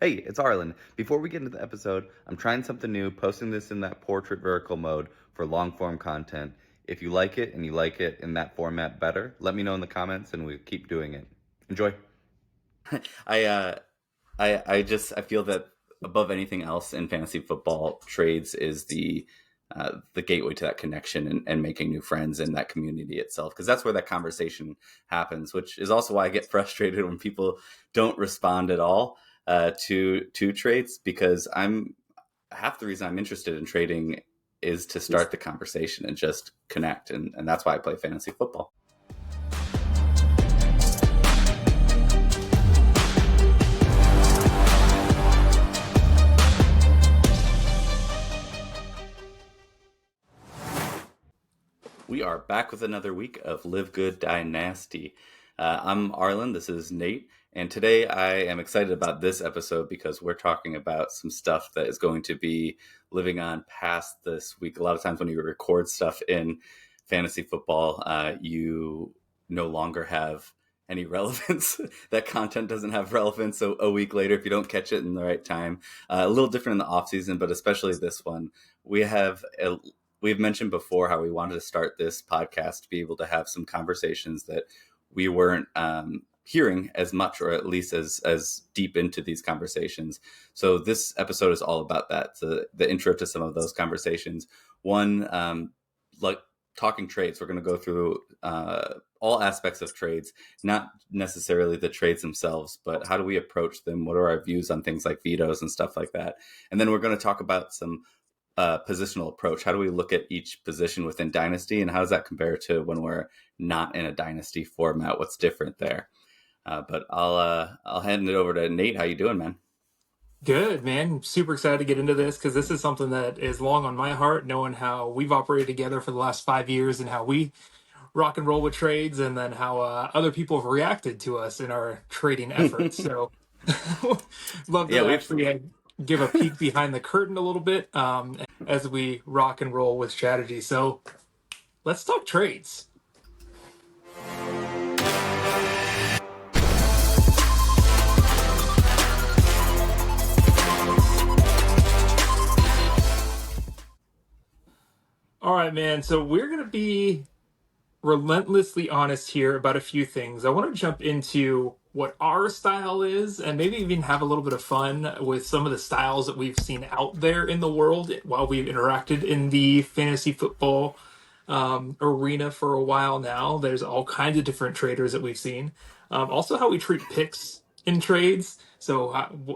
Hey, it's Arlen. Before we get into the episode, I'm trying something new, posting this in that portrait vertical mode for long form content. If you like it and you like it in that format better, let me know in the comments and we'll keep doing it. Enjoy. I uh I feel that above anything else in fantasy football, trades is the gateway to that connection and making new friends in that community itself, because that's where that conversation happens, which is also why I get frustrated when people don't respond at all to trades, because I'm half the reason I'm interested in trading is to start the conversation and just connect, and that's why I play fantasy football. We are back with another week of Live Good, Die Nasty. I'm Arlen, this is Nate, and today I am excited about this episode because we're talking about some stuff that is going to be living on past this week. A lot of times when you record stuff in fantasy football, you no longer have any relevance. That content doesn't have relevance a week later if you don't catch it in the right time. A little different in the off season, but especially this one. We've mentioned before how we wanted to start this podcast to be able to have some conversations that we weren't hearing as much, or at least as deep into these conversations. So this episode is all about that. So the intro to some of those conversations. One, like talking trades. We're going to go through all aspects of trades, not necessarily the trades themselves, but how do we approach them? What are our views on things like vetoes and stuff like that? And then we're going to talk about some positional approach. How do we look at each position within Dynasty, and how does that compare to when we're not in a Dynasty format? What's different there? But I'll hand it over to Nate. How you doing, man? Good, man. Super excited to get into this because this is something that is long on my heart, knowing how we've operated together for the last 5 years and how we rock and roll with trades, and then how other people have reacted to us in our trading efforts. So, love Yeah, to we've actually give a peek behind the curtain a little bit as we rock and roll with strategy. So, let's talk trades. All right, man. So, we're going to be relentlessly honest here about a few things. I want to jump into what our style is and maybe even have a little bit of fun with some of the styles that we've seen out there in the world while we've interacted in the fantasy football arena for a while now. There's all kinds of different traders that we've seen. Also, how we treat picks in trades. So,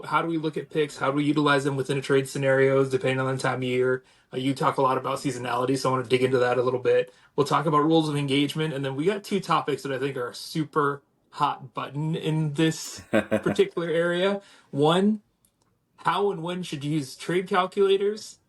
how do we look at picks? How do we utilize them within a trade scenarios, depending on the time of year? You talk a lot about seasonality, so I want to dig into that a little bit. We'll talk about rules of engagement, and then we got two topics that I think are super hot button in this particular area. One, how and when should you use trade calculators?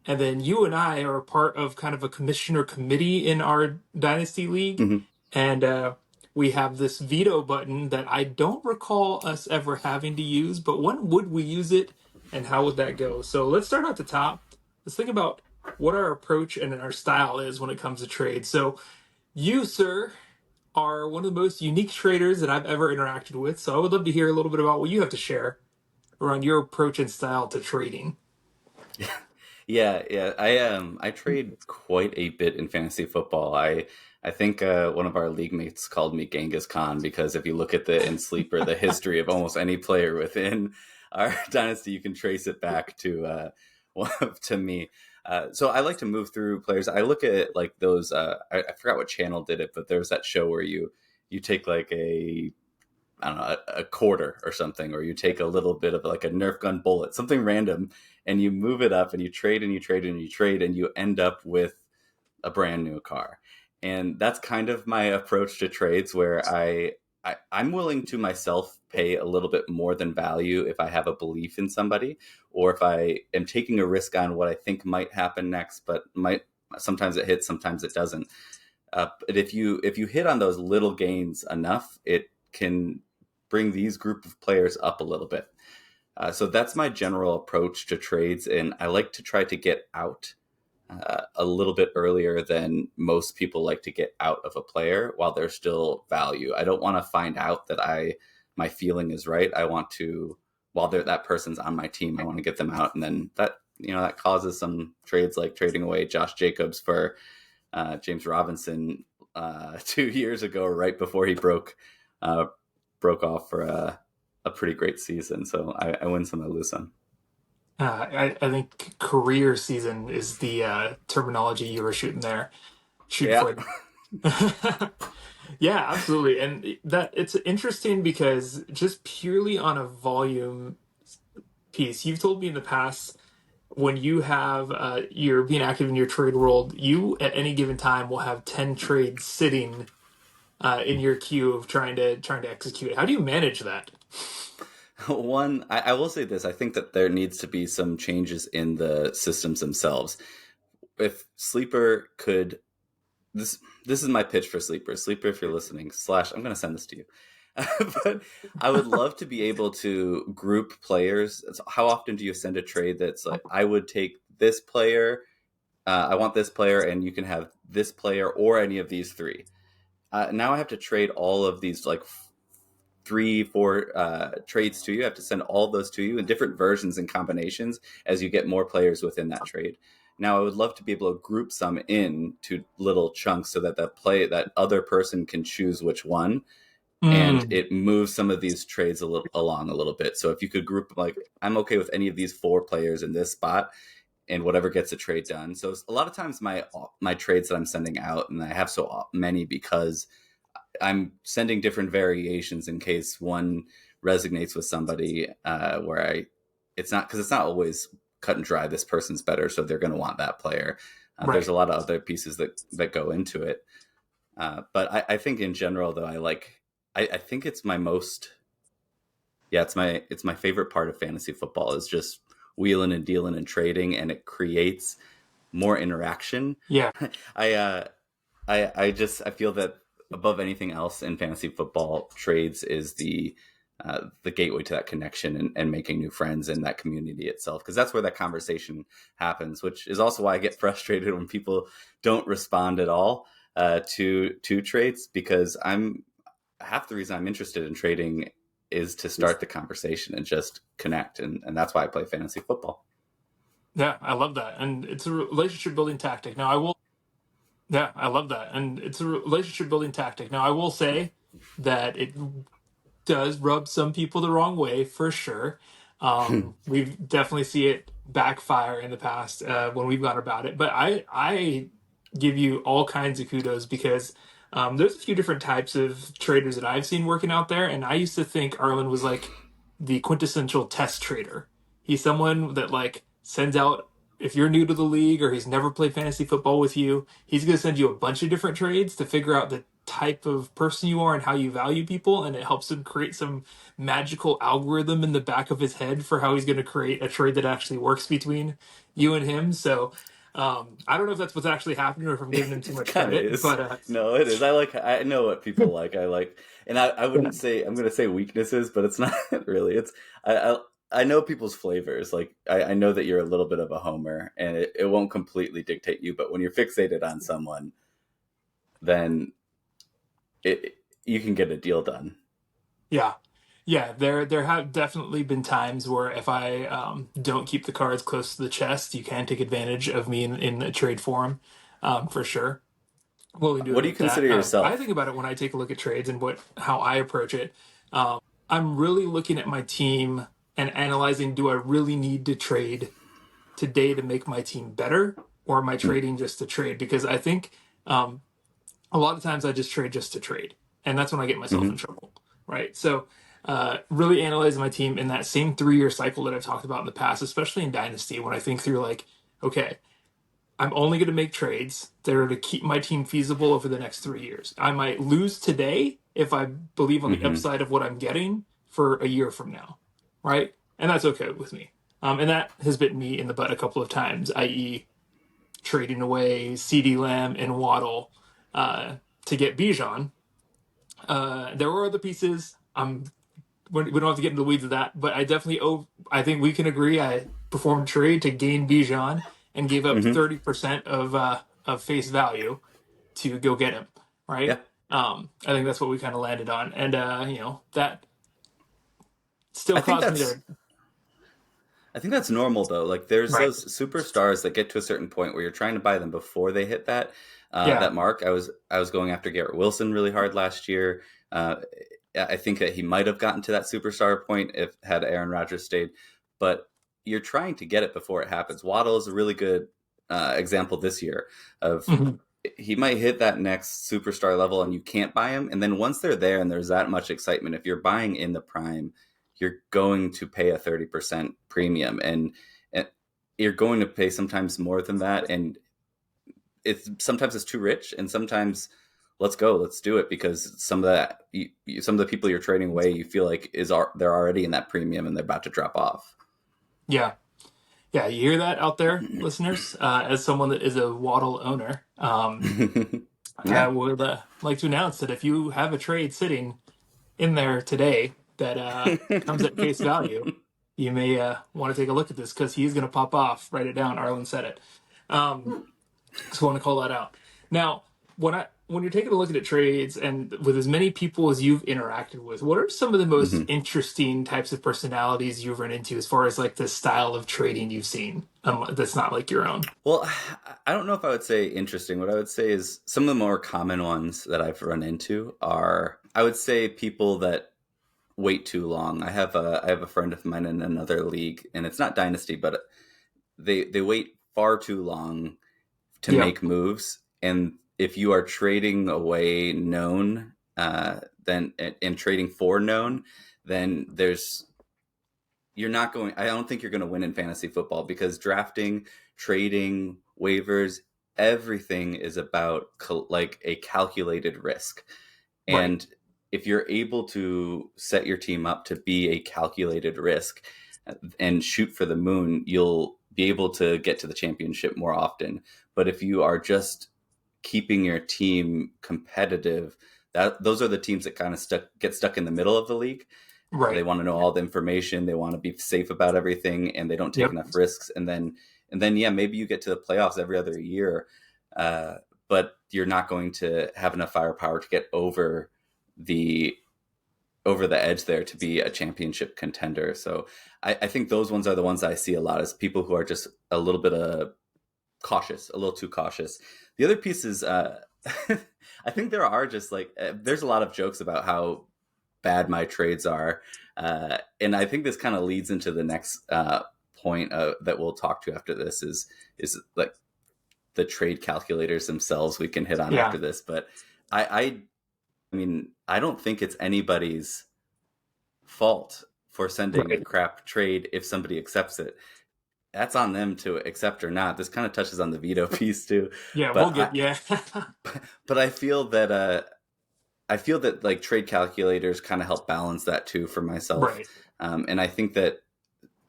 And then you and I are part of kind of a commissioner committee in our Dynasty League. Mhm. And we have this veto button that I don't recall us ever having to use, but when would we use it and how would that go? So let's start at the top. Let's think about what our approach and our style is when it comes to trade. So you, sir, are one of the most unique traders that I've ever interacted with. So I would love to hear a little bit about what you have to share around your approach and style to trading. Yeah. I trade quite a bit in fantasy football. I think one of our league mates called me Genghis Khan, because if you look at the in sleeper, the history of almost any player within our dynasty, you can trace it back to to me. So I like to move through players. I look at like those. I forgot what channel did it, but there's that show where you take like I don't know, a quarter or something, or you take a little bit of like a Nerf gun bullet, something random, and you move it up and you trade and you trade and you trade and you end up with a brand new car. And that's kind of my approach to trades, where I'm willing to myself pay a little bit more than value if I have a belief in somebody, or if I am taking a risk on what I think might happen next, but sometimes it hits, sometimes it doesn't. But if you hit on those little gains enough, it can bring these group of players up a little bit. So that's my general approach to trades, and I like to try to get out a little bit earlier than most people like to get out of a player while there's still value. I don't want to find out that my feeling is right. I want to while that person's on my team, I want to get them out, and then that causes some trades like trading away Josh Jacobs for James Robinson 2 years ago, right before he broke off for a pretty great season. So I win some, I lose some. I think career season is the terminology you were shooting Yeah. for. Yeah, absolutely. And that it's interesting because just purely on a volume piece, you've told me in the past when you have you're being active in your trade world, you at any given time will have 10 trades sitting in your queue of trying to execute. How do you manage that? One, I will say this. I think that there needs to be some changes in the systems themselves. If Sleeper could, this is my pitch for Sleeper. Sleeper, if you're listening, slash, I'm going to send this to you. But I would love to be able to group players. So how often do you send a trade that's like, I would take this player, I want this player, and you can have this player or any of these three. Now I have to trade all of these like 3, 4 trades to you. I have to send all those to you in different versions and combinations as you get more players within that trade. Now I would love to be able to group some in to little chunks so that that other person can choose which one, and Mm, it moves some of these trades along a little bit. So if you could group, like, I'm okay with any of these 4 players in this spot, and whatever gets a trade done. So a lot of times my trades that I'm sending out, and I have so many because I'm sending different variations in case one resonates with somebody, where it's not, because it's not always cut and dry. This person's better, so they're going to want that player. There's right. a lot of other pieces that go into it. But I think in general, though, I think it's my most, yeah, it's my favorite part of fantasy football is just wheeling and dealing and trading, and it creates more interaction. Yeah. I I feel that above anything else in fantasy football, trades is the gateway to that connection, and making new friends in that community itself, because that's where that conversation happens. Which is also why I get frustrated when people don't respond at all to trades, because I'm half the reason I'm interested in trading is to start the conversation and just connect, and that's why I play fantasy football. Yeah, I love that. And it's a relationship building tactic. Now I will Yeah, I love that. And it's a relationship building tactic. Now I will say that it does rub some people the wrong way for sure. We've definitely see it backfire in the past when we've gone about it. But I give you all kinds of kudos because there's a few different types of traders that I've seen working out there, and I used to think Arlen was like the quintessential test trader. He's someone that like sends out, if you're new to the league or he's never played fantasy football with you, he's going to send you a bunch of different trades to figure out the type of person you are and how you value people, and it helps him create some magical algorithm in the back of his head for how he's going to create a trade that actually works between you and him. So I don't know if that's what's actually happening or if I'm giving him too It much kind of credit, is. but No, it is. I know what people like. And I wouldn't say, I'm going to say weaknesses, but it's not really. I know people's flavors. Like, I know that you're a little bit of a homer, and it won't completely dictate you. But when you're fixated on someone, then you can get a deal done. yeah. Yeah, there have definitely been times where if I don't keep the cards close to the chest, you can take advantage of me in a trade forum, for sure. Willing to What do you admit that. consider I think yourself? about it when I take a look at trades and what how I approach it. I'm really looking at my team and analyzing: do I really need to trade today to make my team better, or am I trading just to trade? Because I think um, a lot of times I just trade just to trade, and that's when I get myself in Mm-hmm. trouble, right? So, really analyze my team in that same 3 year cycle that I've talked about in the past, especially in Dynasty, when I think through like, okay, I'm only going to make trades that are to keep my team feasible over the next 3 years. I might lose today if I believe on the Mm-hmm. upside of what I'm getting for a year from now, right? And that's okay with me. And that has bitten me in the butt a couple of times, i.e., trading away CD Lamb and Waddle to get Bijan. There were other pieces. We don't have to get into the weeds of that, but I definitely I think we can agree. I performed a trade to gain Bijan and gave up Mm-hmm. 30% of face value to go get him. Yeah. Right. I think that's what we kind of landed on, and that still I think caused me that's to. I think that's normal though. Like there's Right. those superstars that get to a certain point where you're trying to buy them before they hit Yeah. that mark. I was going after Garrett Wilson really hard last year. Uh, I think that he might have gotten to that superstar point if had Aaron Rodgers stayed, but you're trying to get it before it happens. Waddle is a really good example this year of Mhm. he might hit that next superstar level and you can't buy him. And then once they're there and there's that much excitement, if you're buying in the prime, you're going to pay a 30% premium and you're going to pay sometimes more than that. And it's too rich and sometimes let's do it because some of the people you're trading away, you feel like they're already in that premium and they're about to drop off. Yeah. Yeah. You hear that out there, listeners? As someone that is a Waddle owner, I Yeah. would like to announce that if you have a trade sitting in there today that comes at face value, you may want to take a look at this because he's going to pop off. Write it down. Arlen said it. Um, Just want to call that out. Now, when you're taking a look at trades and with as many people as you've interacted with, what are some of the most Mhm. interesting types of personalities you've run into as far as like the style of trading you've seen that's not like your own? Well, I don't know if I would say interesting. What I would say is some of the more common ones that I've run into are, I would say, people that wait too long. I have a friend of mine in another league, and it's not Dynasty, but they wait far too long to Yeah, make moves. And if you are trading away known, then and trading for known, then you're not going. I don't think you're going to win in fantasy football because drafting, trading, waivers, everything is about like a calculated risk. right, And if you're able to set your team up to be a calculated risk and shoot for the moon, you'll be able to get to the championship more often. But if you are just keeping your team competitive, those are the teams that kind of get stuck in the middle of the league. They right. want to know all the information, they want to be safe about everything, and they don't take Yep. enough risks. And then yeah, maybe you get to the playoffs every other year, uh, but you're not going to have enough firepower to get the over the edge there to be a championship contender. So I think those ones are the ones I see a lot, as people who are just a little bit cautious, a little too cautious. The other piece is, I think there are just like there's a lot of jokes about how bad my trades are, and I think this kind of leads into the next point that we'll talk to after this is like the trade calculators themselves. We can hit on Yeah, after this, but I mean, I don't think it's anybody's fault for sending a right. crap trade if somebody accepts it. That's on them to accept or not. This kind of touches on the veto piece too, Yeah, we'll but get yeah. but I feel that like trade calculators kind of help balance that too for myself, Right. and I think that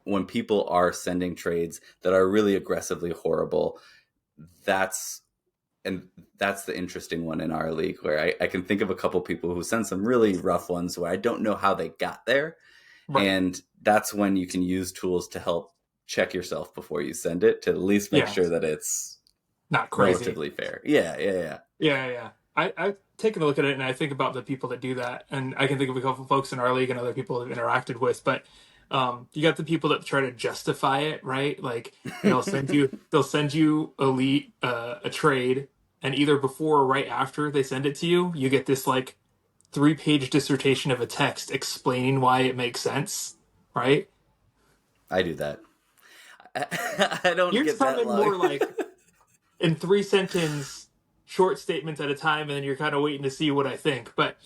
when people are sending trades that are really aggressively horrible, that's and that's the interesting one in our league where I can think of a couple people who send some really rough ones where I don't know how they got there, Right. and that's when you can use tools to help check yourself before you send it to at least make Yeah, sure that it's not crazy. relatively fair. Yeah, yeah, yeah. Yeah, yeah. I've taken a look at it and I think about the people that do that. And I can think of a couple folks in our league and other people I've interacted with. But you got the people that try to justify it, right? Like they'll send you a trade, and either before or right after they send it to you, you get this like 3-page dissertation of a text explaining why it makes sense, right? I do that. I don't Yours get come that in long. more like in 3 sentence short statements at a time, and then you're kind of waiting to see what I think. But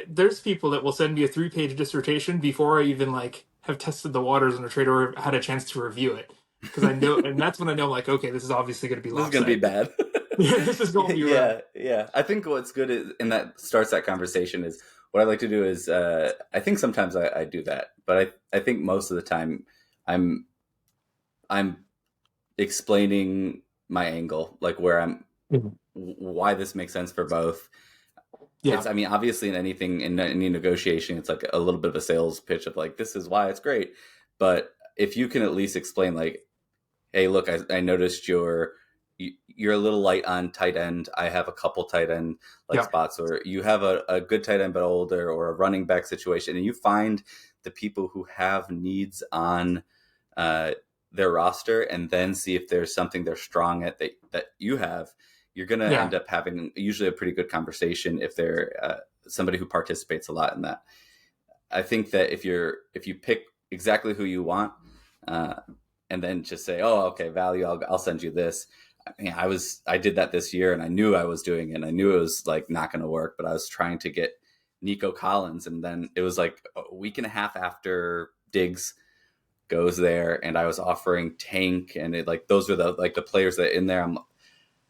there's people that will send me a 3-page dissertation before I even like have tested the waters on a trade or had a chance to review it, because I know, and that's when I know like, okay, this is obviously going to be This is gonna be lopsided. bad. Yeah, this is going to be rough. Yeah, yeah. I think what's good is, and that starts that conversation is what I like to do is I think sometimes I do that, but I think most of the time I'm I'm explaining my angle, like where Mhm. why this makes sense for both. Yeah, It's, I mean, obviously in anything, in any negotiation, it's like a little bit of a sales pitch of like, this is why it's great. But if you can at least explain like, hey, look, I noticed you're a little light on tight end. I have a couple tight end like yeah, spots, or you have a good tight end but older, or a running back situation, and you find the people who have needs on uh, their roster and then see if there's something they're strong at that you have, you're going to Yeah. end up having usually a pretty good conversation if they're somebody who participates a lot in that. I think that if you pick exactly who you want, uh, and then just say, "Oh, okay, value, I'll send you this." I mean, I did that this year, and I knew I was doing it. And I knew it was like not going to work, but I was trying to get Nico Collins, and then it was like a week and a half after Diggs goes there, and I was offering Tank, and it like those are the players that in there.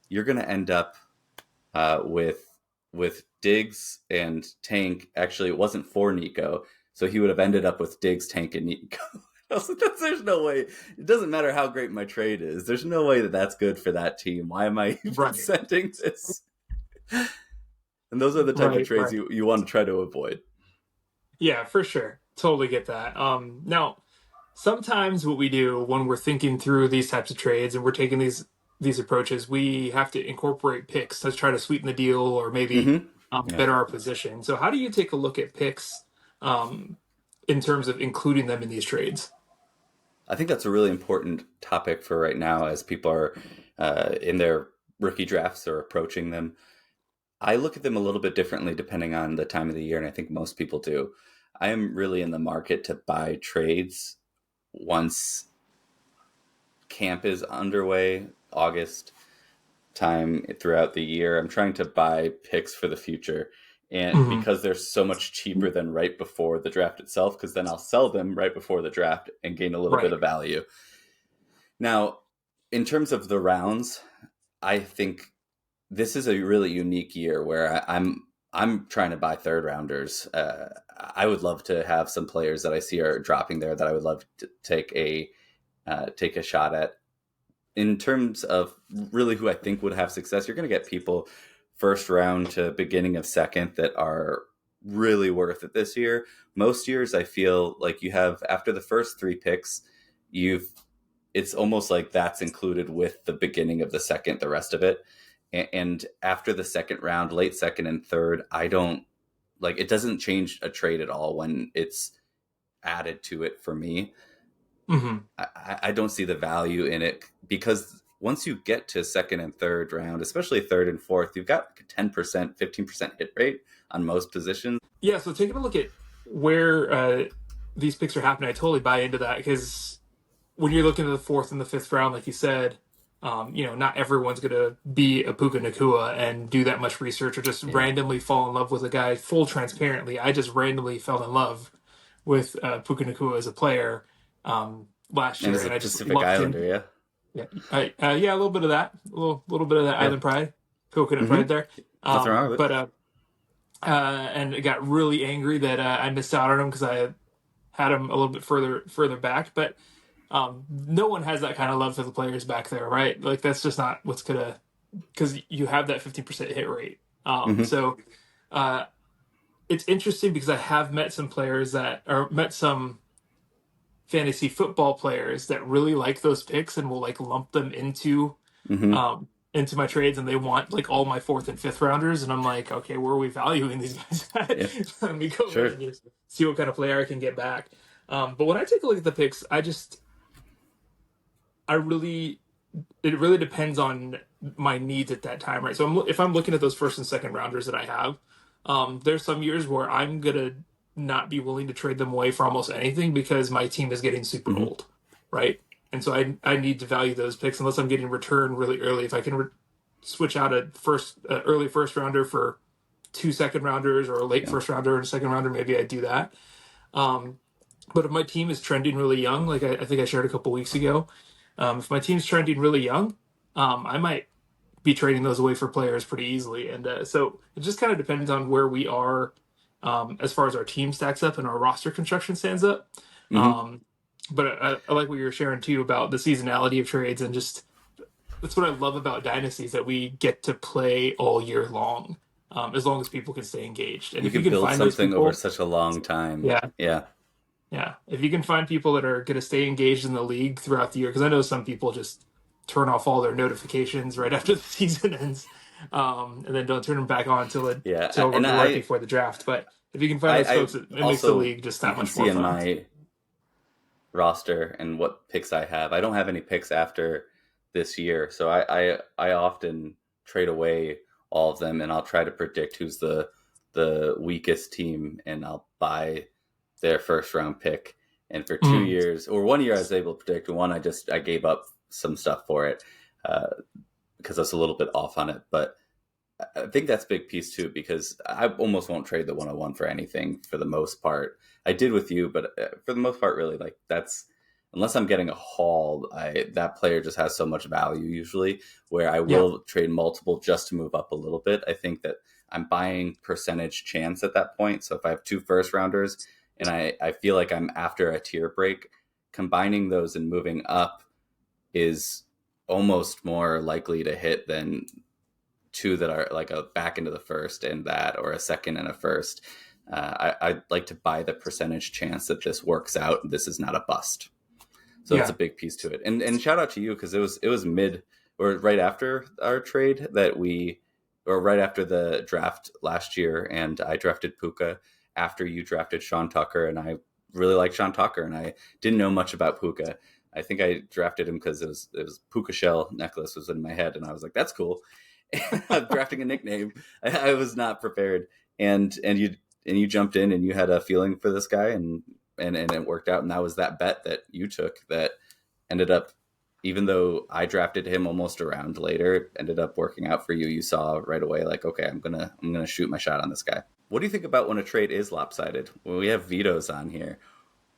You're going to end up with Diggs and Tank. Actually, it wasn't for Nico, so he would have ended up with Diggs, Tank, and Nico. I was like, there's no way. It doesn't matter how great my trade is. There's no way that that's good for that team. Why am I even Right. sending this? And those are the type of Right. trades Right. you want to try to avoid. Yeah, for sure. Totally get that. Now, sometimes what we do when we're thinking through these types of trades and we're taking these approaches, we have to incorporate picks to try to sweeten the deal or maybe Mm-hmm. Yeah. better our position. So, how do you take a look at picks in terms of including them in these trades? I think that's a really important topic for right now as people are in their rookie drafts or approaching them. I look at them a little bit differently depending on the time of the year, and I think most people do. I am really in the market to buy trades once camp is underway, August time throughout the year. I'm trying to buy picks for the future. And Hmm. because they're so much cheaper than right before the draft itself, because then I'll sell them right before the draft and gain a little bit Right. of value. Now, in terms of the rounds, I think this is a really unique year where I'm trying to buy third rounders. I would love to have some players that I see are dropping there that I would love to take a shot at. In terms of really who I think would have success, you're going to get people first round to beginning of second that are really worth it this year. Most years, I feel like you have after the first three picks, you've it's almost like that's included with the beginning of the second, the rest of it. And after the second round, late second and third, I don't like it doesn't change a trade at all when it's added to it for me. Hmm. I don't see the value in it because once you get to second and third round, especially third and fourth, you've got 10%, 15% hit rate on most positions. Yeah. So, taking a look at where these picks are happening, I totally buy into that because when you're looking at the fourth and the fifth round, like you said, not everyone's going to be a Puka Nakua and do that much research or just Yeah. randomly fall in love with a guy. Full transparently, I just randomly fell in love with Puka Nakua as a player last And year, as a and I just Pacific loved him. Islander, yeah. Yeah, yeah, a little bit of that, a little bit of that Yeah. island pride, coconut pride Mm-hmm. there. Nothing wrong with it. But and I got really angry that I missed out on him because I had him a little bit further back, but no one has that kind of love for the players back there, right? Like that's just not what's gonna because you have that 50% hit rate. Mm-hmm. So uh, it's interesting because I have met some players that or met some fantasy football players that really like those picks and will like lump them Mm-hmm. into my trades and they want like all my fourth and fifth rounders and I'm like, okay, where are we valuing these guys at? Yeah. Let me go ahead Sure. and just see what kind of player I can get back. But when I take a look at the picks, I really it really depends on my needs at that time, right? So if I'm looking at those first and second rounders that I have, there's some years where I'm gonna not be willing to trade them away for almost anything because my team is getting super Mm-hmm. old, right? And so I need to value those picks unless I'm getting return really early. If I can switch out a early first rounder for two second rounders or a late Yeah. first rounder and a second rounder, maybe I do that. Um, but if my team is trending really young, like I think I shared a couple weeks ago, if my team's trending really young, I might be trading those away for players pretty easily. And so it just kind of depends on where we are as far as our team stacks up and our roster construction stands up. Mm-hmm. Um, but I like what you were sharing too about the seasonality of trades and just that's what I love about dynasties that we get to play all year long as people can stay engaged. And You if you could can build find those something over people, such a long time. yeah, Yeah. yeah. If you can find people that are going to stay engaged in the league throughout the year, because I know some people just turn off all their notifications right after the season ends, and then don't turn them back on Yeah. till And right before the draft. But if you can find those I folks, it makes the also league just you that can much see more in fun. my roster and what picks I have. I don't have any picks after this year, so I often trade away all of them, and I'll try to predict who's the weakest team, and I'll buy their first round pick. And for two Mm, years or 1 year, I was able to predict. One, I gave up some stuff for it uh, because I was a little bit off on it, but I think that's a big piece too, because I almost won't trade the 101 for anything for the most part. I did with you, but for the most part, really, like that's unless I'm getting a haul, that player just has so much value usually. Where I yeah, will trade multiple just to move up a little bit. I think that I'm buying percentage chance at that point. So if I have two first rounders and I feel like I'm after a tier break, combining those and moving up is almost more likely to hit than two that are like a back into the first and that, or a second and a first. I'd like to buy the percentage chance that this works out. This is not a bust. So that's a yeah. big piece to it. And shout out to you, because it was mid or right after our trade that we, or right after the draft last year, and I drafted Puka after you drafted Sean Tucker, and I really like Sean Tucker, and I didn't know much about Puka. I think I drafted him because it was Puka shell necklace was in my head, and I was like, that's cool. I'm drafting a nickname. I was not prepared, and you jumped in and you had a feeling for this guy, and it worked out, and that was that bet that you took that ended up, even though I drafted him almost around later, it ended up working out for you. You saw right away, like, okay, I'm gonna shoot my shot on this guy. What do you think about when a trade is lopsided? When we have vetoes on here,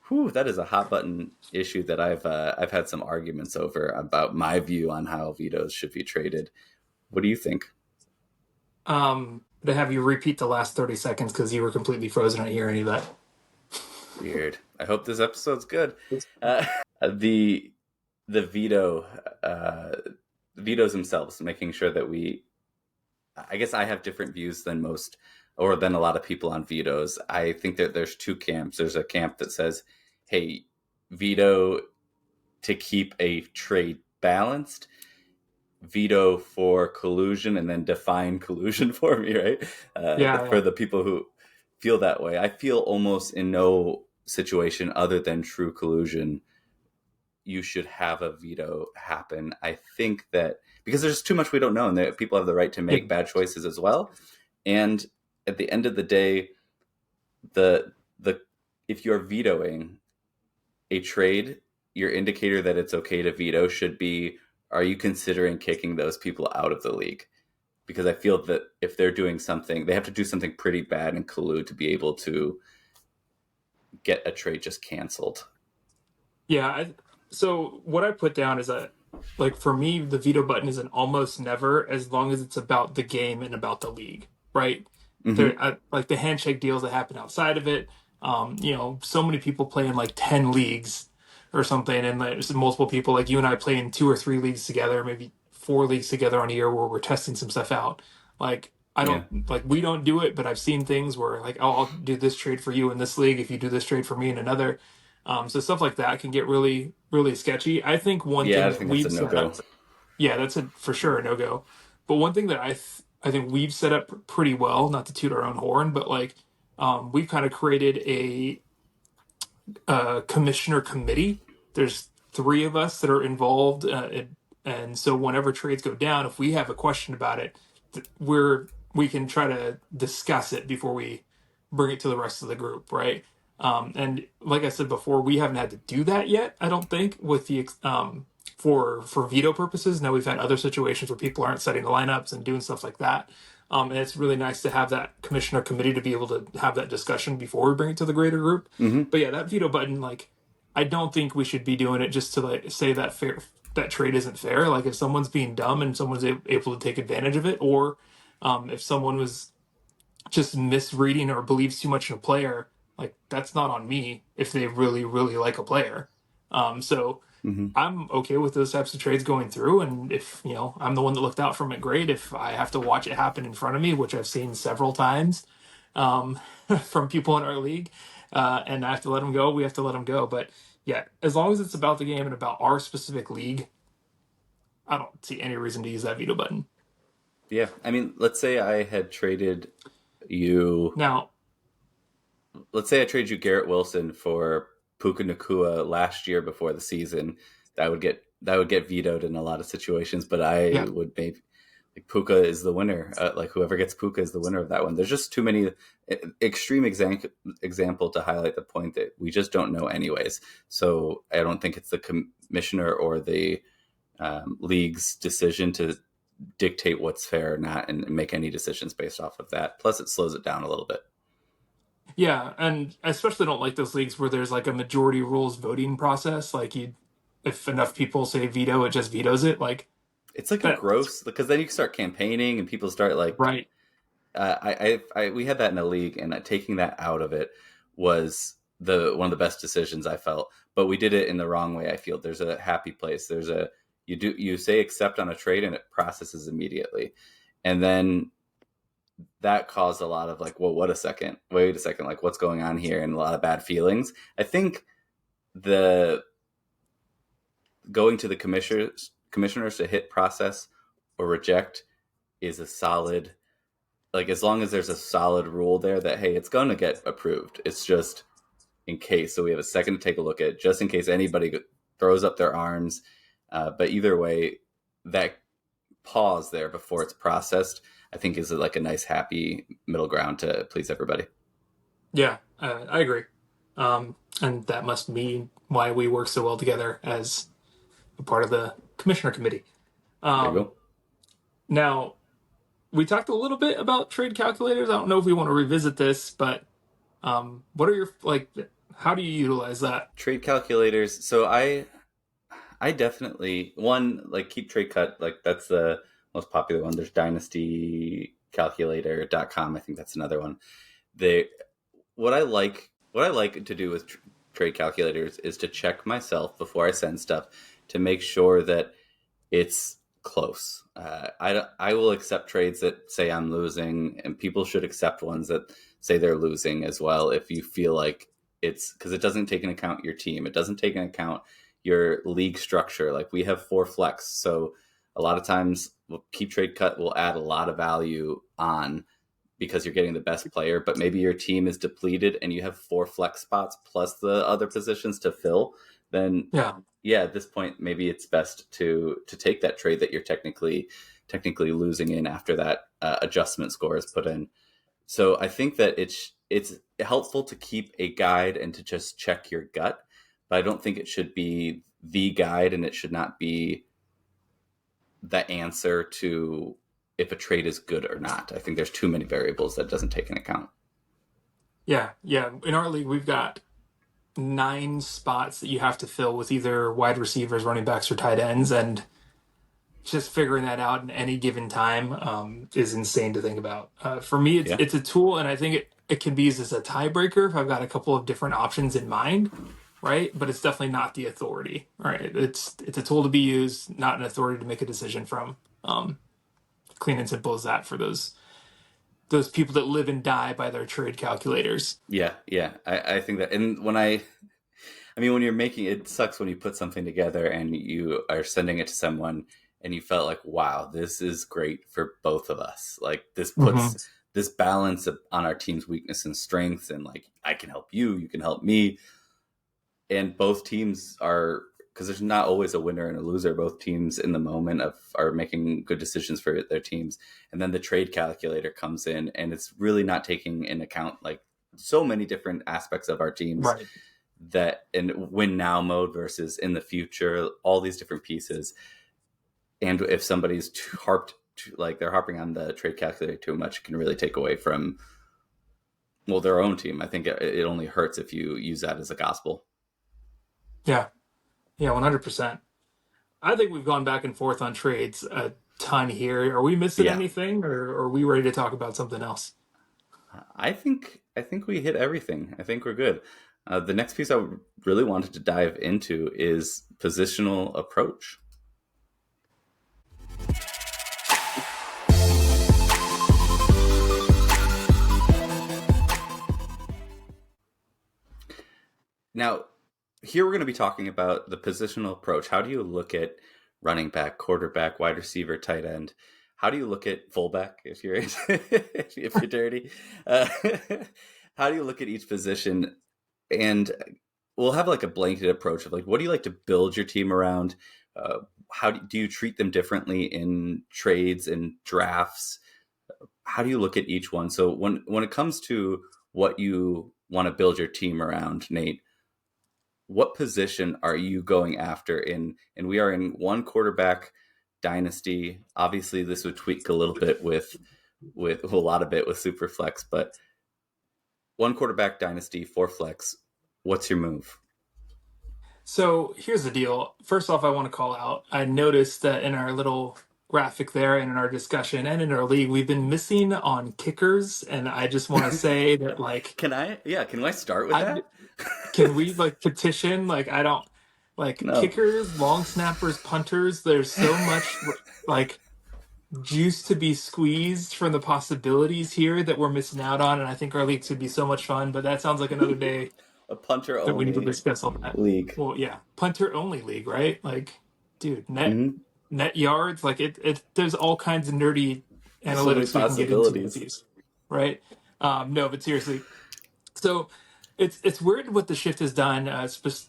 whew, that is a hot button issue that I've had some arguments over about my view on how vetoes should be traded. What do you think? To have you repeat the last 30 seconds because you were completely frozen. I didn't hear any of that. Weird. I hope this episode's good. Uh, the the veto vetoes themselves, making sure that we. I guess I have different views than most, or than a lot of people on vetoes. I think that there's two camps. There's a camp that says, "Hey, veto to keep a trade balanced." Veto for collusion, and then define collusion for me, right? Yeah, For yeah. the people who feel that way, I feel almost in no situation other than true collusion you should have a veto happen. I think that because there's too much we don't know, and that people have the right to Yeah, make bad choices as well. And at the end of the day, the if you're vetoing a trade, your indicator that it's okay to veto should be: are you considering kicking those people out of the league? Because I feel that if they're doing something, they have to do something pretty bad and collude to be able to get a trade just canceled. yeah. So what I put down is that, like, for me, the veto button is an almost never, as long as it's about the game and about the league, right? Mm-hmm. Like the handshake deals that happen outside of it. So many people play in like 10 leagues or something, and there's multiple people like you and I play in 2 or 3 leagues together, maybe 4 leagues together on a year where we're testing some stuff out. Like, I Yeah. don't like we don't do it, but I've seen things where like, oh, I'll do this trade for you in this league if you do this trade for me in another. So stuff like that can get really, really sketchy. I think one Yeah, thing I that think that's a we've no set go. up, yeah, that's a for sure a no go. But one thing that I think we've set up pretty well, not to toot our own horn, but like we've kind of created a commissioner committee. There's three of us that are involved, and so whenever trades go down, if we have a question about it, we can try to discuss it before we bring it to the rest of the group, right? And like I said before, we haven't had to do that yet. I don't think with the for veto purposes. Now we've had other situations where people aren't setting the lineups and doing stuff like that. And it's really nice to have that commissioner committee to be able to have that discussion before we bring it to the greater group. Mm-hmm. But yeah, that veto button, like, I don't think we should be doing it just to like say that trade isn't fair. Like, if someone's being dumb and someone's able to take advantage of it, or if someone was just misreading or believes too much in a player, like, that's not on me if they really, really like a player. So Mm-hmm. I'm okay with those types of trades going through. And if, I'm the one that looked out from it, great. If I have to watch it happen in front of me, which I've seen several times um, from people in our league, and I have to let them go, we have to let them go. But yeah, as long as it's about the game and about our specific league, I don't see any reason to use that veto button. Yeah, I mean, let's say I had traded you. Now, Let's say I trade you Garrett Wilson for Puka Nakua last year before the season, that would get vetoed in a lot of situations. But I Yeah. would maybe like Puka is the winner. Like whoever gets Puka is the winner of that one. There's just too many extreme example to highlight the point that we just don't know anyways. So I don't think it's the commissioner or the league's decision to dictate what's fair or not and make any decisions based off of that. Plus, it slows it down a little bit. Yeah, and I especially don't like those leagues where there's like a majority rules voting process. Like you, if enough people say veto, it just vetoes it. Like It's like a that. gross because then you start campaigning and people start like Right. we had that in a league, and taking that out of it was the one of the best decisions I felt. But we did it in the wrong way. I feel there's a happy place. You say accept on a trade and it processes immediately, and then that caused a lot of like, well, wait a second, like what's going on here, and a lot of bad feelings. I think the going to the commissioners to hit process or reject is a solid, like as long as there's a solid rule there that hey, it's going to get approved. It's just in case, so we have a second to take a look at it, just in case anybody throws up their arms. But either way, that pause there before it's processed, I think is like a nice happy middle ground to please everybody. Yeah, I agree. And that must be why we work so well together as a part of the commissioner committee. There you Um, go. Now, we talked a little bit about trade calculators. I don't know if we want to revisit this, but what are your like? How do you utilize that? Trade calculators. So I definitely one like keep trade cut, like that's the most popular one. There's dynastycalculator.com. I think that's another one. They what I like to do with trade calculators is to check myself before I send stuff to make sure that it's close. I will accept trades that say I'm losing, and people should accept ones that say they're losing as well. If you feel like it's because it doesn't take into account your team, it doesn't take into account your league structure. Like we have 4 flex, so a lot of times keep trade cut will add a lot of value on because you're getting the best player, but maybe your team is depleted and you have 4 flex spots plus the other positions to fill. Then Yeah, yeah, at this point maybe it's best to take that trade that you're technically losing in after that adjustment score is put in. So I think that it's helpful to keep a guide and to just check your gut, but I don't think it should be the guide, and it should not be the answer to if a trade is good or not. I think there's too many variables that doesn't take into account. yeah, yeah. In our league, we've got 9 spots that you have to fill with either wide receivers, running backs, or tight ends, and just figuring that out in any given time is insane to think about. For me, it's Yeah. it's a tool, and I think it can be used as a tiebreaker if I've got a couple of different options in mind, right? But it's definitely not the authority, right? It's a tool to be used, not an authority to make a decision from. Clean and simple as that for those people that live and die by their trade calculators. Yeah, yeah. I think that, and I mean, when you're making it sucks when you put something together and you are sending it to someone and you felt like, wow, this is great for both of us. Like this Mm-hmm. puts this balance on our team's weakness and strengths, and like I can help you, you can help me, and both teams are because there's not always a winner and a loser. Both teams in the moment of are making good decisions for their teams, and then the trade calculator comes in, and it's really not taking in account like so many different aspects of our teams Right. that in win now mode versus in the future, all these different pieces. And if somebody's like they're harping on the trade calculator too much, it can really take away from their own team. I think it only hurts if you use that as a gospel. Yeah. Yeah. 100%. I think we've gone back and forth on trades a ton here. Are we missing Yeah, anything, or are we ready to talk about something else? I think we hit everything. I think we're good. The next piece I really wanted to dive into is positional approach. Now, here we're going to be talking about the positional approach. How do you look at running back, quarterback, wide receiver, tight end? How do you look at fullback if you're if you're dirty? Uh, how do you look at each position? And we'll have like a blanket approach of like, what do you like to build your team around? Uh, how do you treat them differently in trades and drafts? How do you look at each one? So when it comes to what you want to build your team around, Nate, what position are you going after in? And we are in one quarterback dynasty. Obviously, this would tweak a little bit with a lot of it with Superflex, but one quarterback dynasty, four flex. What's your move? So here's the deal. First off, I want to call out, I noticed that in our little graphic there and in our discussion and in our league, we've been missing on kickers. And I just want to say that, like, Can I? Yeah, can I start with I that? can we like petition? Like, I don't like No. kickers, long snappers, punters. There's so much like juice to be squeezed from the possibilities here that we're missing out on. And I think our leagues would be so much fun, but that sounds like another day A punter that we need to only discuss all that. league. Well, yeah, punter only league, right? Like, dude, Mm-hmm. net yards, like it. There's all kinds of nerdy So many analytics we can get into with possibilities. these, right? No, but seriously, so it's weird what the shift has done,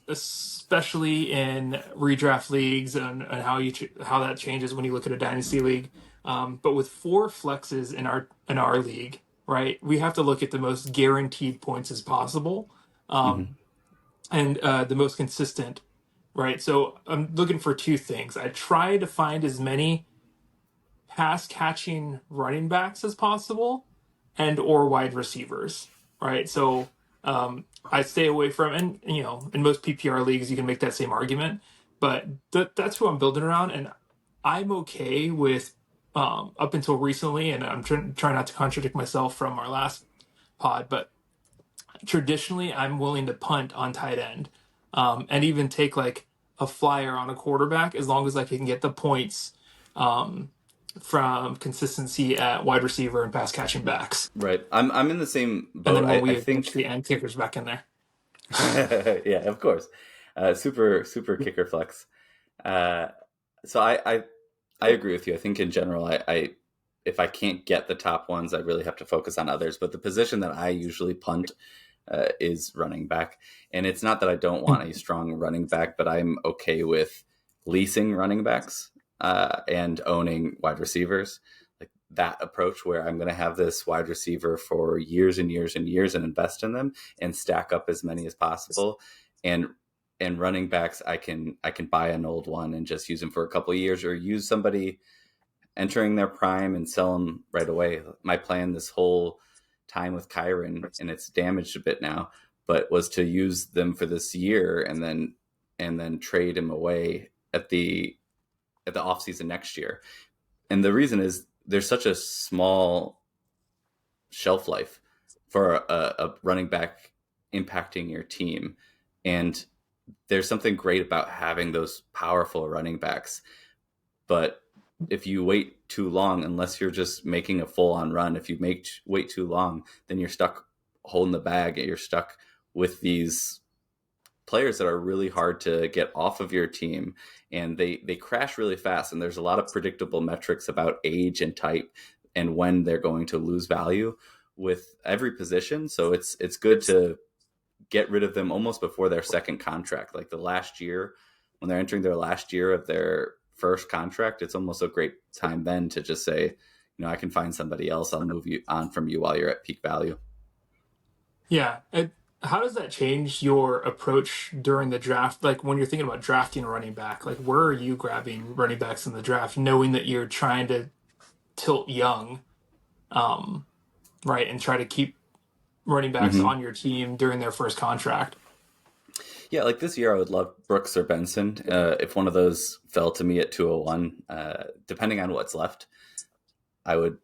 especially in redraft leagues and how how that changes when you look at a dynasty league. But with four flexes in our league, right, we have to look at the most guaranteed points as possible, Mm-hmm. and the most consistent, right? So I'm looking for two things. I try to find as many pass catching running backs as possible and or wide receivers, right? So I stay away from, and in most PPR leagues you can make that same argument, but that's who I'm building around, and I'm okay with up until recently, and I'm trying not to contradict myself from our last pod, but traditionally I'm willing to punt on tight end, and even take like a flyer on a quarterback as long as I can get the points um, from consistency at wide receiver and pass catching backs. Right. I'm in the same And boat. then when I we think eventually end kickers back in there. yeah, of course. Super kicker flex. Uh, so I agree with you. I think in general, I if I can't get the top ones, I really have to focus on others. But the position that I usually punt is running back, and it's not that I don't want a strong running back, but I'm okay with leasing running backs and owning wide receivers. Like that approach where I'm going to have this wide receiver for years and years and years and invest in them and stack up as many as possible. And running backs, I can buy an old one and just use them for a couple of years, or use somebody entering their prime and sell them right away. My plan this whole time with Kyron, and it's damaged a bit now, but was to use them for this year and then trade him away at the off season next year. And the reason is there's such a small shelf life for a running back impacting your team. And there's something great about having those powerful running backs. But if you wait too long, unless you're just making a full on run, if you wait too long, then you're stuck holding the bag. You're stuck with these players that are really hard to get off of your team, and they crash really fast, and there's a lot of predictable metrics about age and type and when they're going to lose value with every position. So it's good to get rid of them almost before their second contract, like the last year when they're entering their last year of their first contract. It's almost a great time then to just say, I can find somebody else. I'll move you on from you while you're at peak value. Yeah. How does that change your approach during the draft? Like when you're thinking about drafting a running back, like where are you grabbing running backs in the draft, knowing that you're trying to tilt young, um, right, and try to keep running backs Mm-hmm. on your team during their first contract? Yeah, like this year, I would love Brooks or Benson. If one of those fell to me at 201, depending on what's left, I would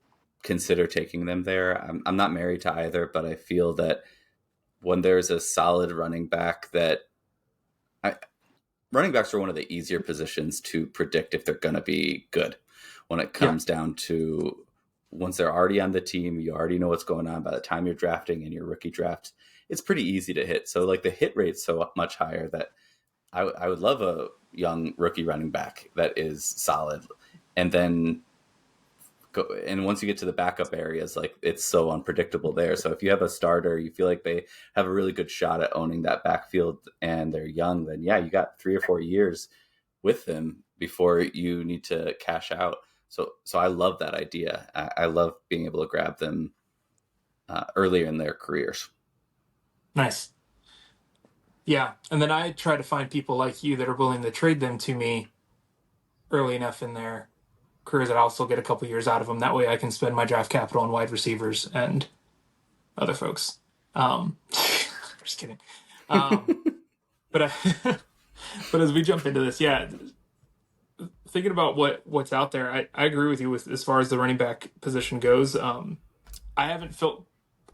consider taking them there. I'm not married to either, but I feel that when there's a solid running back I, running backs are one of the easier positions to predict if they're going to be good when it Yeah. comes down to once they're already on the team, you already know what's going on by the time you're drafting in your rookie draft. It's pretty easy to hit. So like the hit rate's so much higher that I would love a young rookie running back that is solid. And then and once you get to the backup areas, like it's so unpredictable there. So if you have a starter, you feel like they have a really good shot at owning that backfield, and they're young, then yeah, you got 3 or 4 years with them before you need to cash out. So I love that idea. I love being able to grab them earlier in their careers. Nice. Yeah, and then I try to find people like you that are willing to trade them to me early enough in their careers that I'll still get a couple years out of them. That way, I can spend my draft capital on wide receivers and other folks. Just kidding. Um, but but as we jump into this, yeah, thinking about what's out there, I agree with you with as far as the running back position goes. I haven't felt,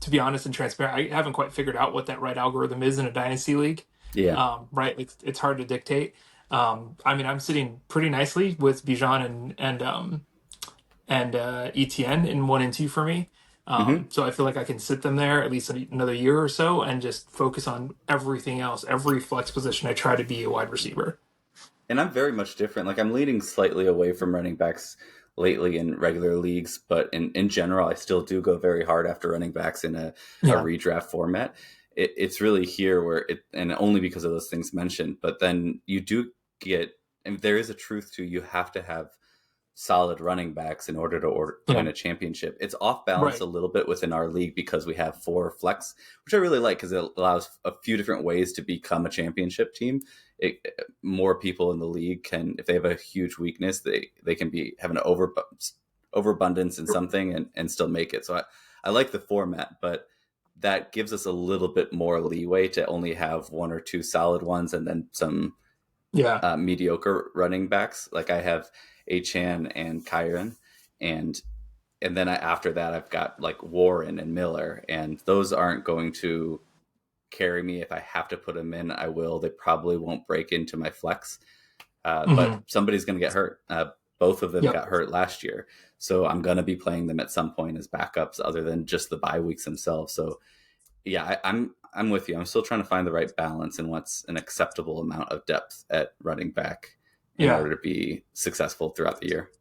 to be honest and transparent, I haven't quite figured out what that right algorithm is in a dynasty league. Yeah. Right, it's hard to dictate. I mean, I'm sitting pretty nicely with Bijan and ETN in 1 and 2 for me. Hmm. So I feel like I can sit them there at least another year or so and just focus on everything else. Every flex position, I try to be a wide receiver. And I'm very much different. Like I'm leaning slightly away from running backs lately in regular leagues, but in general, I still do go very hard after running backs in a Yeah, redraft format. It's really here where it, and only because of those things mentioned, but then you do get, and there is a truth to you have to have solid running backs in order to yeah, win a championship. It's off balance right. a little bit within our league because we have 4 flex, which I really like because it allows a few different ways to become a championship team. More people in the league can, if they have a huge weakness, they can be have an overabundance in something and still make it. So I like the format, but that gives us a little bit more leeway to only have 1 or 2 solid ones and then some Yeah. mediocre running backs. Like I have Achan and Kyron, and then after that I've got like Warren and Miller, and those aren't going to carry me. If I have to put them in, I will. They probably won't break into my flex, but Hmm. somebody's going to get hurt. Both of them Yep. got hurt last year, so I'm going to be playing them at some point as backups, other than just the bye weeks themselves. So yeah, I'm with you. I'm still trying to find the right balance and what's an acceptable amount of depth at running back in Yeah. order to be successful throughout the year.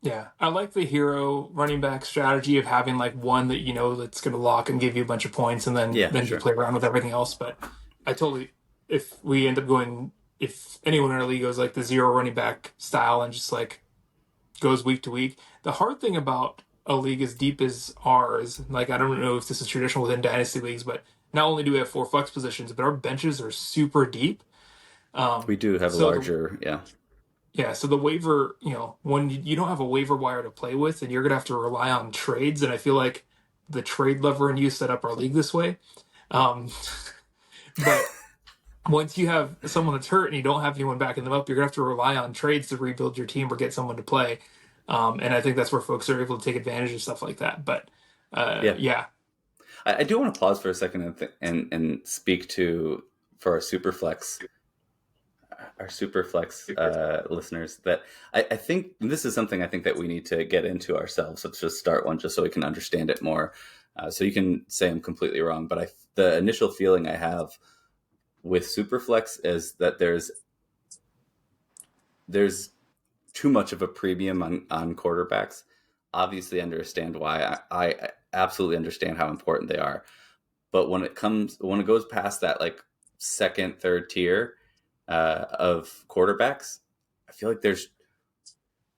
Yeah. I like the hero running back strategy of having like one that you know that's going to lock and give you a bunch of points, and Yeah, then you sure. play around with everything else. But I totally, if we end up going, if anyone in our league goes like the zero running back style and just like goes week to week, the hard thing about a league as deep as ours, like I don't know if this is traditional within dynasty leagues, but not only do we have 4 flex positions, but our benches are super deep. We do have a So the larger, yeah, Yeah, so the waiver, when you don't have a waiver wire to play with, and you're gonna have to rely on trades, and I feel like the trade lever and you set up our league this way. Um, but once you have someone that's hurt and you don't have anyone backing them up, you're gonna have to rely on trades to rebuild your team or get someone to play. And I think that's where folks are able to take advantage of stuff like that. But yeah. yeah, I do want to pause for a second and speak to for our Superflex listeners that I think this is something I think that we need to get into ourselves. Let's just start one just so we can understand it more. So you can say I'm completely wrong, but the initial feeling I have with Superflex is that there's too much of a premium on quarterbacks. Obviously, understand why. I absolutely understand how important they are, but when it goes past that like second, third tier of quarterbacks, I feel like there's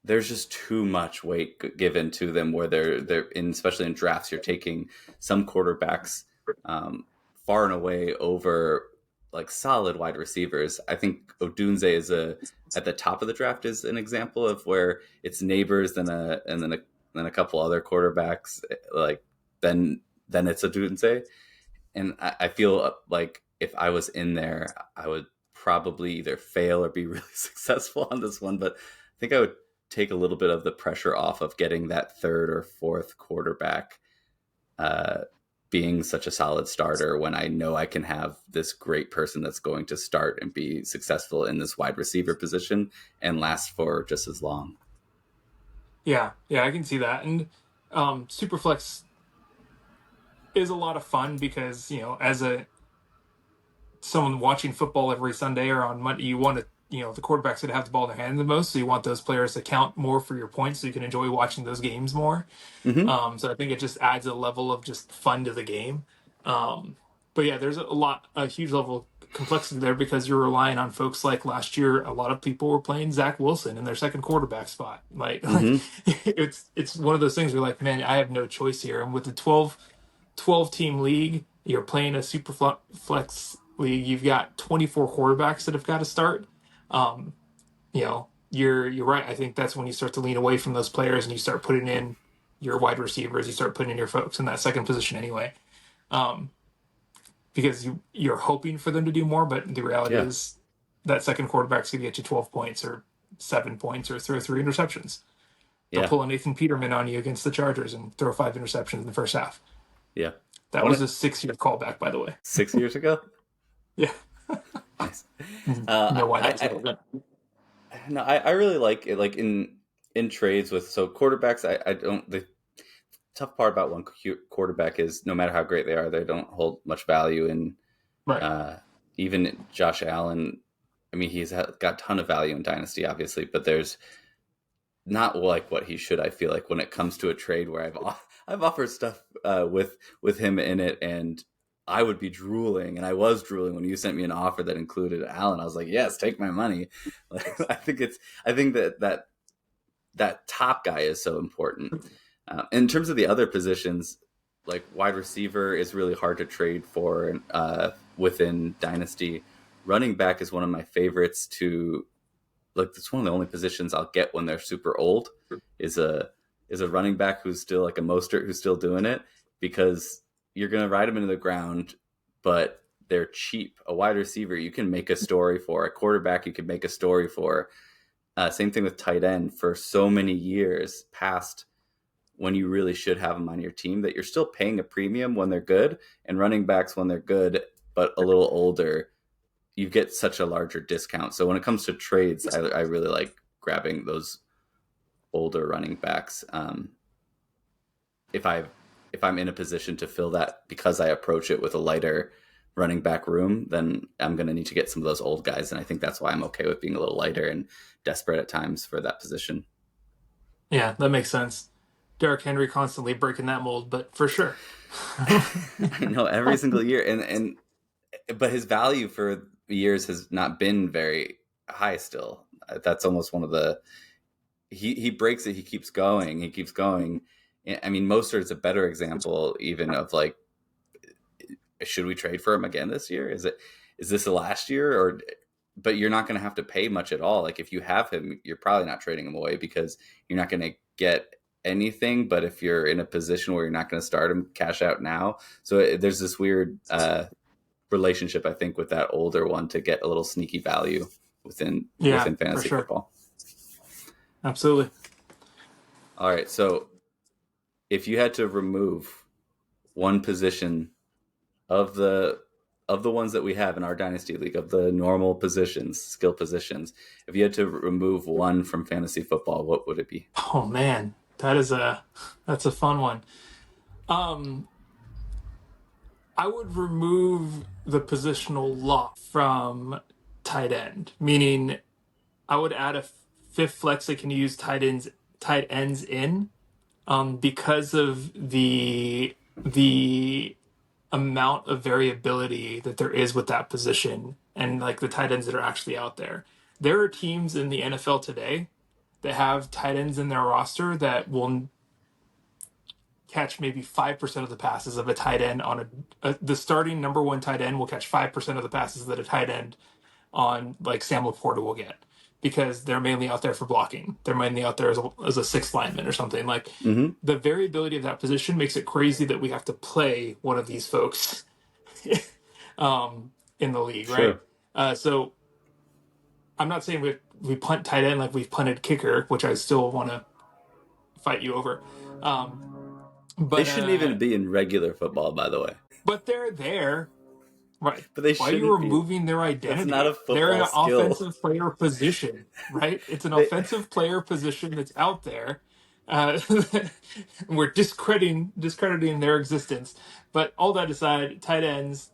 just too much weight given to them where they're in, especially in drafts, you're taking some quarterbacks far and away over like solid wide receivers. I think Odunze is at the top of the draft is an example of where it's neighbors, then a couple other quarterbacks, like then it's Odunze. And I feel like if I was in there, I would probably either fail or be really successful on this one. But I think I would take a little bit of the pressure off of getting that third or fourth quarterback uh, being such a solid starter when I know I can have this great person that's going to start and be successful in this wide receiver position and last for just as long. yeah, I can see that. And Superflex is a lot of fun because as a someone watching football every Sunday or on Monday, you want to the quarterbacks that have the ball in their hand the most. So you want those players to count more for your points, so you can enjoy watching those games more. Hmm. So I think it just adds a level of just fun to the game. Um, but yeah, there's a huge level of complexity there because you're relying on folks like last year. A lot of people were playing Zach Wilson in their second quarterback spot. Like Hmm. it's one of those things where like, man, I have no choice here. And with the 12 team league, you're playing a super flex league. You've got 24 quarterbacks that have got to start. Um, you're right. I think that's when you start to lean away from those players and you start putting in your wide receivers. You start putting in your folks in that second position anyway, um, because you're hoping for them to do more. But the reality Yeah. is that second quarterback's going to get you 12 points or 7 points or throw 3 interceptions. They'll Yeah. pull a Nathan Peterman on you against the Chargers and throw 5 interceptions in the first half. Yeah. That One was a 6-year callback, by the way. 6 years ago. Yeah, Nice. you know why that was I relevant. no, I really like it. Like in trades with quarterbacks, I don't. The tough part about one quarterback is no matter how great they are, they don't hold much value. And Right. uh, even Josh Allen, I mean, got a ton of value in Dynasty, obviously, but there's not like what he should. I feel like when it comes to a trade where I've offered stuff with him in it, and I would be drooling, and I was drooling when you sent me an offer that included Allen. I was like, yes, take my money. Like, I think that top guy is so important. In terms of the other positions, like wide receiver is really hard to trade for within Dynasty. Running back is one of my favorites to like. It's one of the only positions I'll get when they're super old. Is a running back who's still like a Mostert who's still doing it because you're gonna ride them into the ground, but they're cheap. A wide receiver you can make a story for. A quarterback you can make a story for. Same thing with tight end for so many years past when you really should have them on your team that you're still paying a premium when they're good, and running backs when they're good but a little older, you get such a larger discount. So when it comes to trades, I really like grabbing those older running backs. If I if I'm in a position to fill that because I approach it with a lighter running back room, then I'm going to need to get some of those old guys, and I think that's why I'm okay with being a little lighter and desperate at times for that position. Yeah, that makes sense. Derrick Henry constantly breaking that mold, but for sure. I know every single year, and but his value for years has not been very high. Still, that's almost one of the he breaks it. He keeps going. He keeps going. I mean, Mostert is a better example, even of like, should we trade for him again this year? Is this the last year or? But you're not going to have to pay much at all. Like if you have him, you're probably not trading him away because you're not going to get anything. But if you're in a position where you're not going to start him, cash out now. So there's this weird relationship, I think, with that older one to get a little sneaky value Yeah, within for fantasy sure. football. Absolutely. All right, so if you had to remove one position of the ones that we have in our dynasty league of the normal positions, skill positions, if you had to remove one from fantasy football, what would it be? Oh man, that's a fun one. Um, I would remove the positional lock from tight end, meaning I would add a fifth flex that can use tight ends in, because of the amount of variability that there is with that position and like the tight ends that are actually out there. There are teams in the NFL today that have tight ends in their roster that will catch maybe 5% of the passes of a tight end on the starting number one tight end will catch 5% of the passes that a tight end on like Sam Laporta will get because they're mainly out there for blocking. They're mainly out there as a sixth lineman or something. Like Mm-hmm. the variability of that position makes it crazy that we have to play one of these folks in the league, right? Sure. So I'm not saying we punt tight end like we've punted kicker, which I still want to fight you over. Um, They but shouldn't even be in regular football, by the way. but they're there. Right. But they Why are you shouldn't be. removing their That's not a identity? They're football an skill. offensive player position, right? It's an They, offensive player position that's out there. Uh, we're discrediting their existence. But all that aside, tight ends,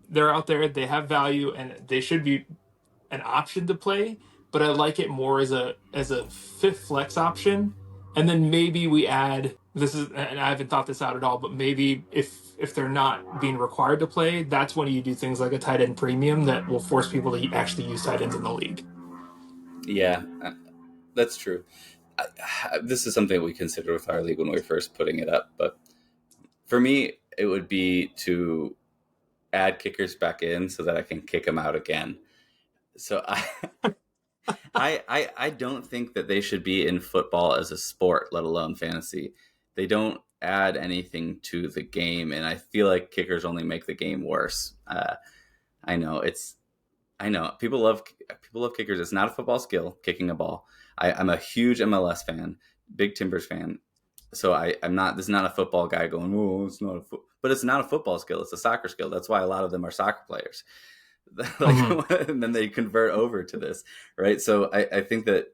they're out there. They have value, and they should be. an option to play, but I like it more as a fifth flex option. And then maybe we add this is, and I haven't thought this out at all, but maybe if they're not being required to play, that's when you do things like a tight end premium that will force people to actually use tight ends in the league. Yeah, that's true. This is something we considered with our league when we were first putting it up, but for me, it would be to add kickers back in so that I can kick them out again. So I don't think that they should be in football as a sport, let alone fantasy. They don't add anything to the game, and I feel like kickers only make the game worse. I know it's I know people love kickers. It's not a football skill, kicking a ball. I'm a huge MLS fan, big Timbers fan. So I'm not. This is not a football guy going. Oh, it's not a but it's not a football skill. It's a soccer skill. That's why a lot of them are soccer players. Like, Mm-hmm. and then they convert over to this, right? So I think that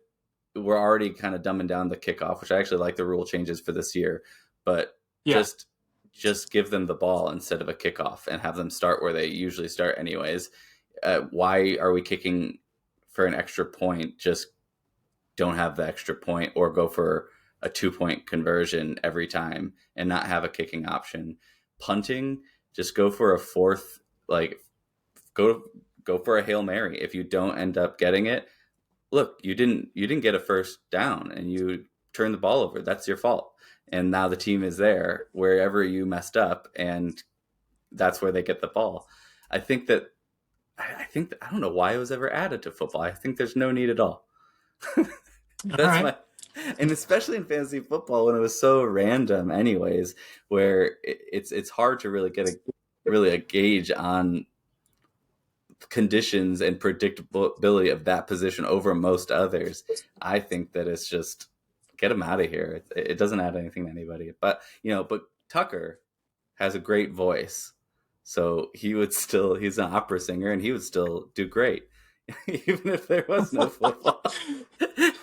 we're already kind of dumbing down the kickoff, which I actually like the rule changes for this year, but Yeah. just just give them the ball instead of a kickoff and have them start where they usually start anyways. Why are we kicking for an extra point? Just don't have the extra point or go for a 2 point conversion every time and not have a kicking option. Punting, just go for a fourth, like go go for a Hail Mary. If you don't end up getting it, look, you didn't get a first down and you turned the ball over. That's your fault. And now the team is there wherever you messed up, and that's where they get the ball. I think that I don't know why it was ever added to football. I think there's no need at all. All That's right. my and especially in fantasy football when it was so random anyways, where it's hard to really get a gauge on conditions and predictability of that position over most others. I think that it's just get him out of here. It doesn't add anything to anybody. But Tucker has a great voice, so he's an opera singer and he would still do great, even if there was no football.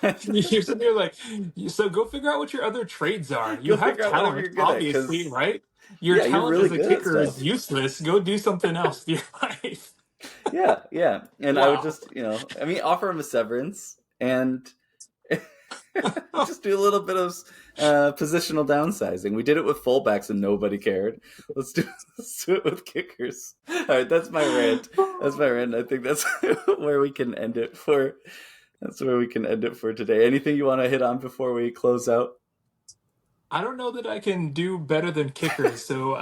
You're sitting there like, so go figure out what your other trades are. You Go have figure out whatever talent, you're good at, obviously, because right? Your yeah, you're talent really as a good at kicker stuff. is useless. Go do something else with your life. Yeah, and I would Wow. just, I mean, offer him a severance and just do a little bit of positional downsizing. We did it with fullbacks and nobody cared. Let's do let's do it with kickers. All right, that's my rant. That's my rant. I think that's where we can end it for. That's where we can end it for today. Anything you want to hit on before we close out? I don't know that I can do better than kickers. So,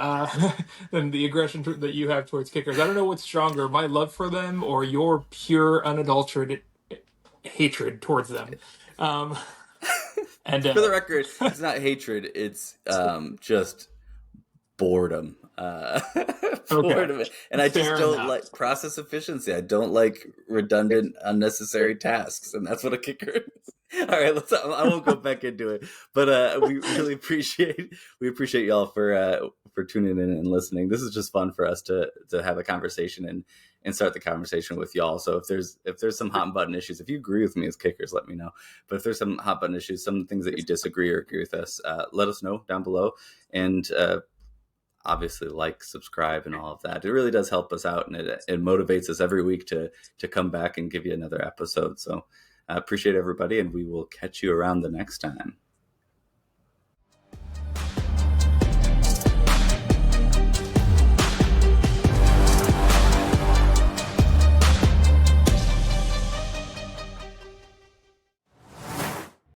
than the aggression that you have towards kickers. I don't know what's stronger, my love for them or your pure, unadulterated hatred towards them. Um, and For the record, it's not hatred. It's just boredom. okay, Boredom, and I just fair don't enough. like process efficiency. I don't like redundant, unnecessary tasks, and that's what a kicker is. All right, I won't go back into it, but we appreciate y'all for tuning in and listening. This is just fun for us to have a conversation and start the conversation with y'all. So if there's some hot button issues, if you agree with me as kickers, let me know. But if there's some hot button issues, some things that you disagree or agree with us, let us know down below. And obviously subscribe and all of that. It really does help us out, and it motivates us every week to come back and give you another episode. So I appreciate everybody, and we will catch you around the next time.